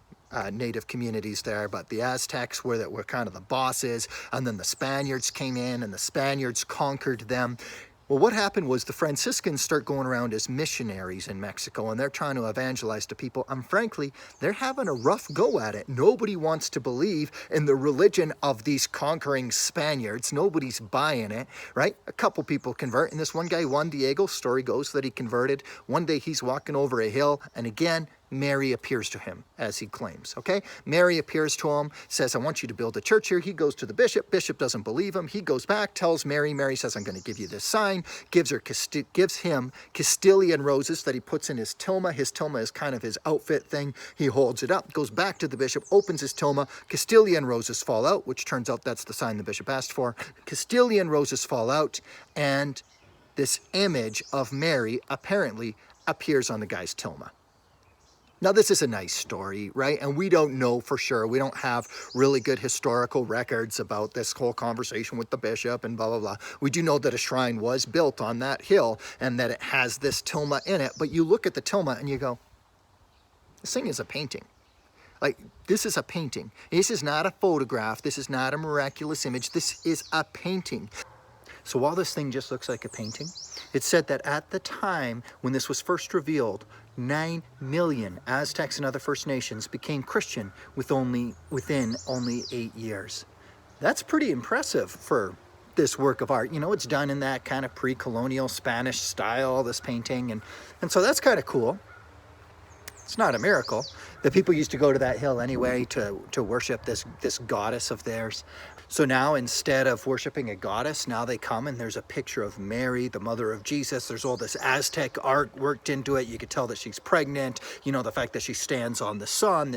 native communities there, but the Aztecs were kind of the bosses, and then the Spaniards came in and the Spaniards conquered them. Well, what happened was the Franciscans start going around as missionaries in Mexico, and they're trying to evangelize to people, and frankly, they're having a rough go at it. Nobody wants to believe in the religion of these conquering Spaniards. Nobody's buying it, right? A couple people convert, and this one guy, Juan Diego, story goes that he converted. One day he's walking over a hill, and again, Mary appears to him, as he claims, okay? Mary appears to him, says, I want you to build a church here. He goes to the bishop. Bishop doesn't believe him. He goes back, tells Mary. Mary says, I'm going to give you this sign. Gives him Castilian roses that he puts in his tilma. His tilma is kind of his outfit thing. He holds it up, goes back to the bishop, opens his tilma. Castilian roses fall out, which turns out that's the sign the bishop asked for. Castilian roses fall out, and this image of Mary apparently appears on the guy's tilma. Now, this is a nice story, right? And we don't know for sure. We don't have really good historical records about this whole conversation with the bishop and blah, blah, blah. We do know that a shrine was built on that hill and that it has this tilma in it. But you look at the tilma and you go, this thing is a painting. Like, this is a painting. This is not a photograph. This is not a miraculous image. This is a painting. So while this thing just looks like a painting, it's said that at the time when this was first revealed, 9 million Aztecs and other First Nations became Christian within only 8 years. That's pretty impressive for this work of art. You know, it's done in that kind of pre-colonial Spanish style, this painting, and so that's kind of cool. It's not a miracle. The people used to go to that hill anyway to worship this goddess of theirs. So now, instead of worshiping a goddess, now they come and there's a picture of Mary, the mother of Jesus. There's all this Aztec art worked into it. You could tell that she's pregnant. You know, the fact that she stands on the sun,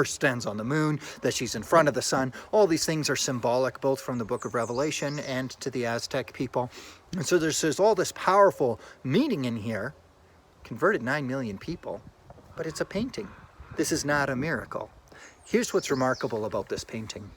stands on the moon, that she's in front of the sun. All these things are symbolic, both from the book of Revelation and to the Aztec people. And so there's all this powerful meaning in here. Converted 9 million people, but it's a painting. This is not a miracle. Here's what's remarkable about this painting.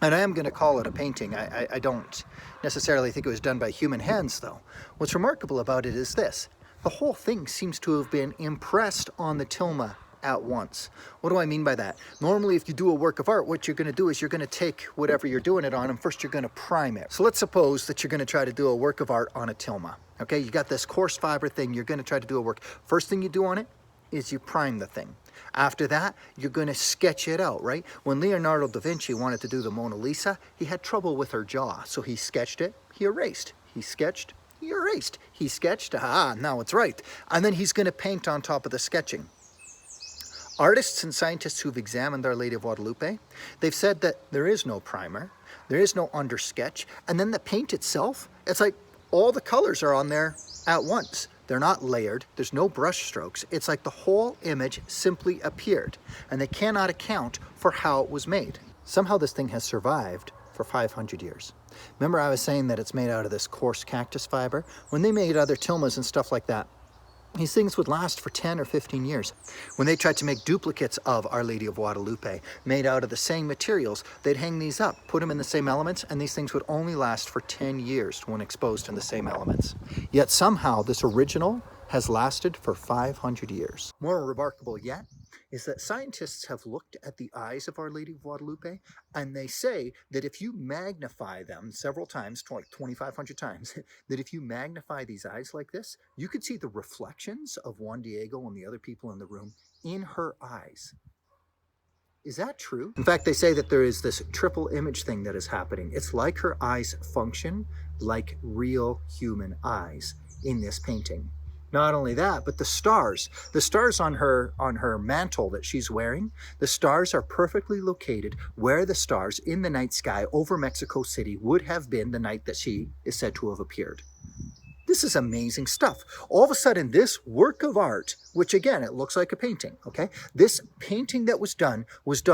And I am going to call it a painting. I don't necessarily think it was done by human hands, though. What's remarkable about it is this. The whole thing seems to have been impressed on the tilma at once. What do I mean by that? Normally, if you do a work of art, what you're going to do is you're going to take whatever you're doing it on, and first you're going to prime it. So let's suppose that you're going to try to do a work of art on a tilma. Okay, you got this coarse fiber thing. You're going to try to do a work. First thing you do on it is you prime the thing. After that, you're going to sketch it out, right? When Leonardo da Vinci wanted to do the Mona Lisa, he had trouble with her jaw. So he sketched it, he erased. He sketched, he erased. He sketched, now it's right. And then he's going to paint on top of the sketching. Artists and scientists who've examined Our Lady of Guadalupe, they've said that there is no primer, there is no undersketch, and then the paint itself, it's like all the colors are on there at once. They're not layered. There's no brush strokes. It's like the whole image simply appeared, and they cannot account for how it was made. Somehow this thing has survived for 500 years. Remember I was saying that it's made out of this coarse cactus fiber? When they made other tilmas and stuff like that, These things would last for 10 or 15 years. When they tried to make duplicates of Our Lady of Guadalupe, made out of the same materials, they'd hang these up, put them in the same elements, and these things would only last for 10 years when exposed in the same elements. Yet somehow this original has lasted for 500 years. More remarkable yet is that scientists have looked at the eyes of Our Lady of Guadalupe, and they say that if you magnify them several times, like 2,500 times, that if you magnify these eyes like this, you could see the reflections of Juan Diego and the other people in the room in her eyes. Is that true? In fact, they say that there is this triple image thing that is happening. It's like her eyes function like real human eyes in this painting. Not only that, but the stars on her mantle that she's wearing, the stars are perfectly located where the stars in the night sky over Mexico City would have been the night that she is said to have appeared. This is amazing stuff. All of a sudden, this work of art, which again, it looks like a painting, okay? This painting that was done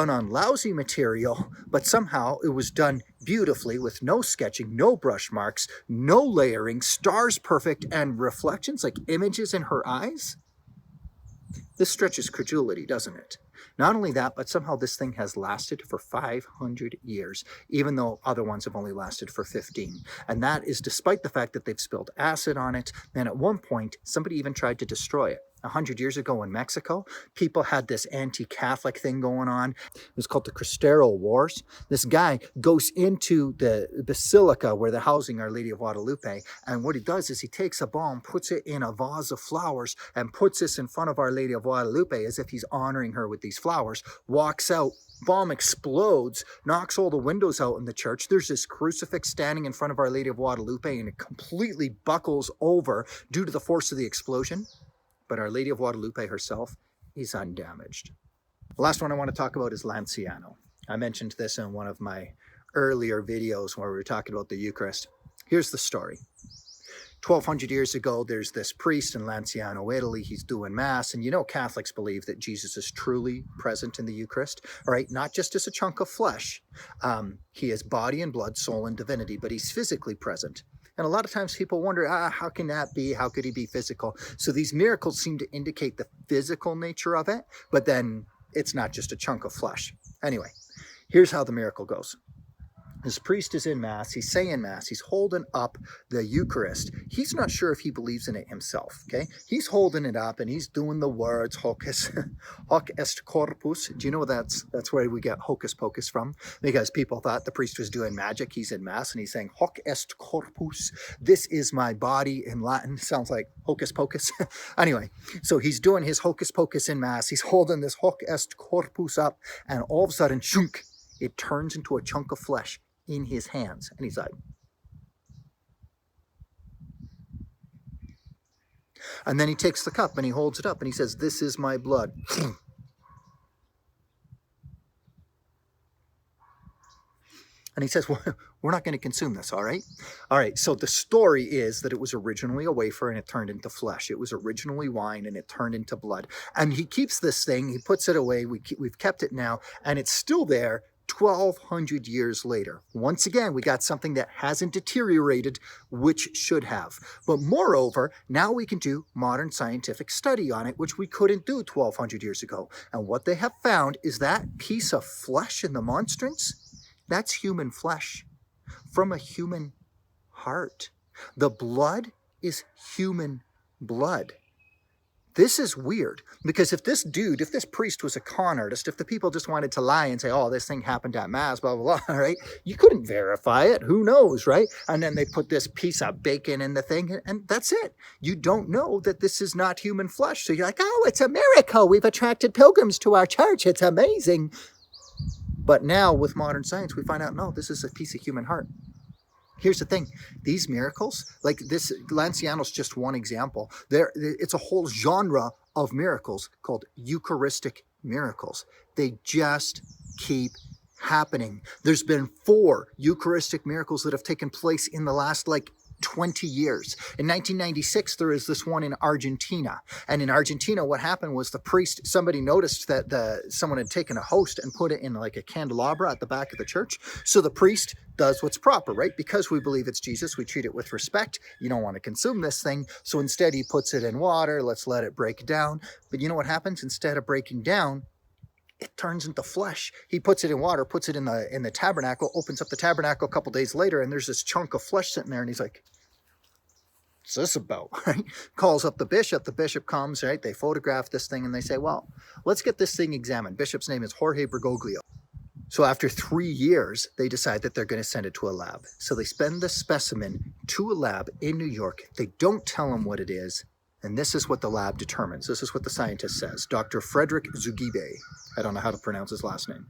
on lousy material, but somehow it was done beautifully with no sketching, no brush marks, no layering, stars perfect, and reflections like images in her eyes. This stretches credulity, doesn't it? Not only that, but somehow this thing has lasted for 500 years, even though other ones have only lasted for 15. And that is despite the fact that they've spilled acid on it. And at one point, somebody even tried to destroy it. 100 years ago in Mexico, people had this anti-Catholic thing going on. It was called the Cristero Wars. This guy goes into the basilica where they're housing Our Lady of Guadalupe, and what he does is he takes a bomb, puts it in a vase of flowers, and puts this in front of Our Lady of Guadalupe as if he's honoring her with these flowers, walks out, bomb explodes, knocks all the windows out in the church. There's this crucifix standing in front of Our Lady of Guadalupe, and it completely buckles over due to the force of the explosion. But Our Lady of Guadalupe herself is undamaged. The last one I want to talk about is Lanciano. I mentioned this in one of my earlier videos where we were talking about the Eucharist. Here's the story. 1,200 years ago, there's this priest in Lanciano, Italy. He's doing Mass. And you know Catholics believe that Jesus is truly present in the Eucharist. All right, not just as a chunk of flesh. He is body and blood, soul and divinity, but he's physically present. And a lot of times people wonder, how can that be? How could he be physical? So these miracles seem to indicate the physical nature of it, but then it's not just a chunk of flesh. Anyway, here's how the miracle goes. This priest is in Mass, he's saying Mass, he's holding up the Eucharist. He's not sure if he believes in it himself, okay? He's holding it up and he's doing the words, hoc est corpus. Do you know that's where we get hocus pocus from? Because people thought the priest was doing magic. He's in Mass and he's saying, hoc est corpus, this is my body in Latin. Sounds like hocus pocus. Anyway, so he's doing his hocus pocus in Mass. He's holding this hoc est corpus up and all of a sudden, shunk, it turns into a chunk of flesh in his hands. And he's like, and then he takes the cup and he holds it up and he says, this is my blood. And he says, well, we're not going to consume this, all right? All right, so the story is that it was originally a wafer and it turned into flesh. It was originally wine and it turned into blood. And he keeps this thing, he puts it away, we've kept it now, and it's still there 1,200 years later. Once again, we got something that hasn't deteriorated, which should have. But moreover, now we can do modern scientific study on it, which we couldn't do 1,200 years ago. And what they have found is that piece of flesh in the monstrance, that's human flesh from a human heart. The blood is human blood. This is weird, because if this priest was a con artist, if the people just wanted to lie and say, oh, this thing happened at Mass, blah, blah, blah, right? You couldn't verify it. Who knows, right? And then they put this piece of bacon in the thing, and that's it. You don't know that this is not human flesh. So you're like, oh, it's a miracle. We've attracted pilgrims to our church. It's amazing. But now with modern science, we find out, no, this is a piece of human heart. Here's the thing, these miracles, like this, Lanciano's just one example. It's a whole genre of miracles called Eucharistic miracles. They just keep happening. There's been 4 Eucharistic miracles that have taken place in the last 20 years. In 1996, there is this one in Argentina. And in Argentina, what happened was the priest, somebody noticed that someone had taken a host and put it in like a candelabra at the back of the church. So the priest does what's proper, right? Because we believe it's Jesus, we treat it with respect. You don't want to consume this thing. So instead he puts it in water. Let's let it break down. But you know what happens? Instead of breaking down, it turns into flesh. He puts it in water, puts it in the tabernacle, opens up the tabernacle a couple days later, and there's this chunk of flesh sitting there, and he's like, what's this about, right? Calls up the bishop comes, right? They photograph this thing, and they say, well, let's get this thing examined. Bishop's name is Jorge Bergoglio. So after 3 years, they decide that they're going to send it to a lab. So they send the specimen to a lab in New York. They don't tell them what it is. And this is what the lab determines. This is what the scientist says. Dr. Frederick Zugibe. I don't know how to pronounce his last name.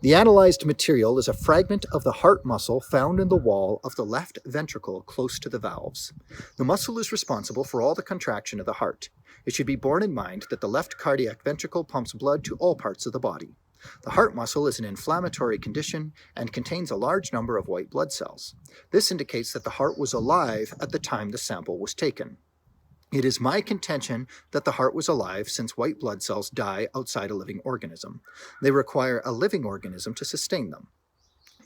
The analyzed material is a fragment of the heart muscle found in the wall of the left ventricle close to the valves. The muscle is responsible for all the contraction of the heart. It should be borne in mind that the left cardiac ventricle pumps blood to all parts of the body. The heart muscle is an inflammatory condition and contains a large number of white blood cells. This indicates that the heart was alive at the time the sample was taken. It is my contention that the heart was alive since white blood cells die outside a living organism. They require a living organism to sustain them.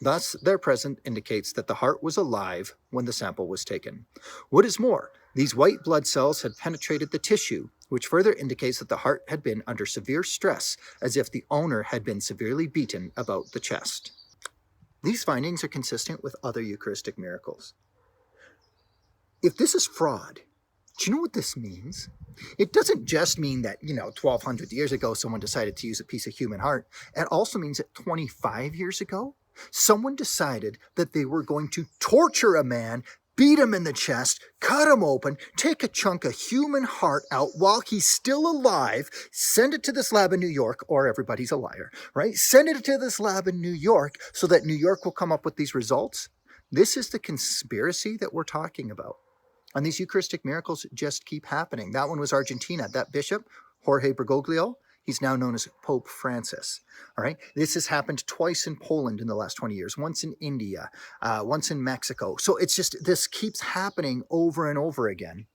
Thus, their presence indicates that the heart was alive when the sample was taken. What is more, these white blood cells had penetrated the tissue, which further indicates that the heart had been under severe stress, as if the owner had been severely beaten about the chest. These findings are consistent with other Eucharistic miracles. If this is fraud, do you know what this means? It doesn't just mean that, 1,200 years ago, someone decided to use a piece of human heart. It also means that 25 years ago, someone decided that they were going to torture a man, beat him in the chest, cut him open, take a chunk of human heart out while he's still alive, send it to this lab in New York, or everybody's a liar, right? Send it to this lab in New York so that New York will come up with these results. This is the conspiracy that we're talking about. And these Eucharistic miracles just keep happening. That one was Argentina. That bishop, Jorge Bergoglio, he's now known as Pope Francis. All right. This has happened twice in Poland in the last 20 years, once in India, once in Mexico. So it's just, this keeps happening over and over again.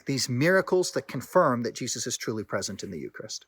These miracles that confirm that Jesus is truly present in the Eucharist.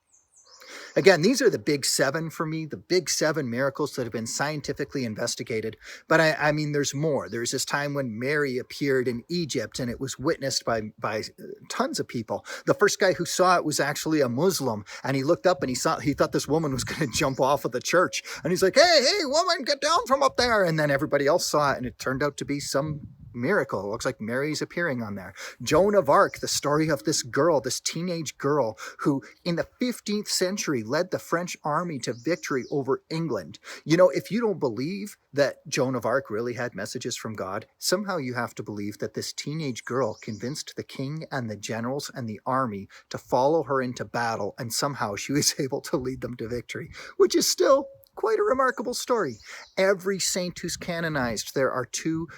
Again, these are the big seven for me, the big seven miracles that have been scientifically investigated. But I mean, there's more. There's this time when Mary appeared in Egypt and it was witnessed by tons of people. The first guy who saw it was actually a Muslim, and he looked up and he thought this woman was going to jump off of the church. And he's like, hey, woman, get down from up there. And then everybody else saw it, and it turned out to be some miracle. It looks like Mary's appearing on there. Joan of Arc, the story of this girl, this teenage girl who in the 15th century led the French army to victory over England. If you don't believe that Joan of Arc really had messages from God, somehow you have to believe that this teenage girl convinced the king and the generals and the army to follow her into battle, and somehow she was able to lead them to victory, which is still quite a remarkable story. Every saint who's canonized, there are 2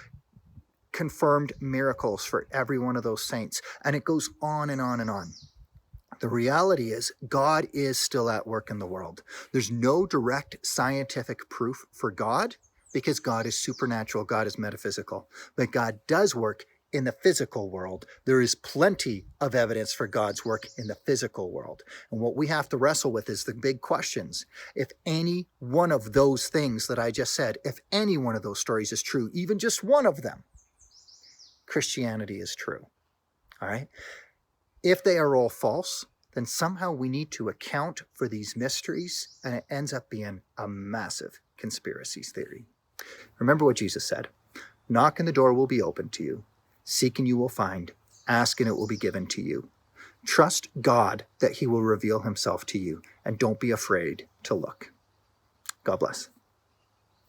confirmed miracles for every one of those saints. And it goes on and on and on. The reality is God is still at work in the world. There's no direct scientific proof for God because God is supernatural, God is metaphysical. But God does work in the physical world. There is plenty of evidence for God's work in the physical world. And what we have to wrestle with is the big questions. If any one of those things that I just said, if any one of those stories is true, even just one of them, Christianity is true. All right? If they are all false, then somehow we need to account for these mysteries, and it ends up being a massive conspiracy theory. Remember what Jesus said. Knock and the door will be opened to you. Seek and you will find. Ask and it will be given to you. Trust God that he will reveal himself to you, and don't be afraid to look. God bless.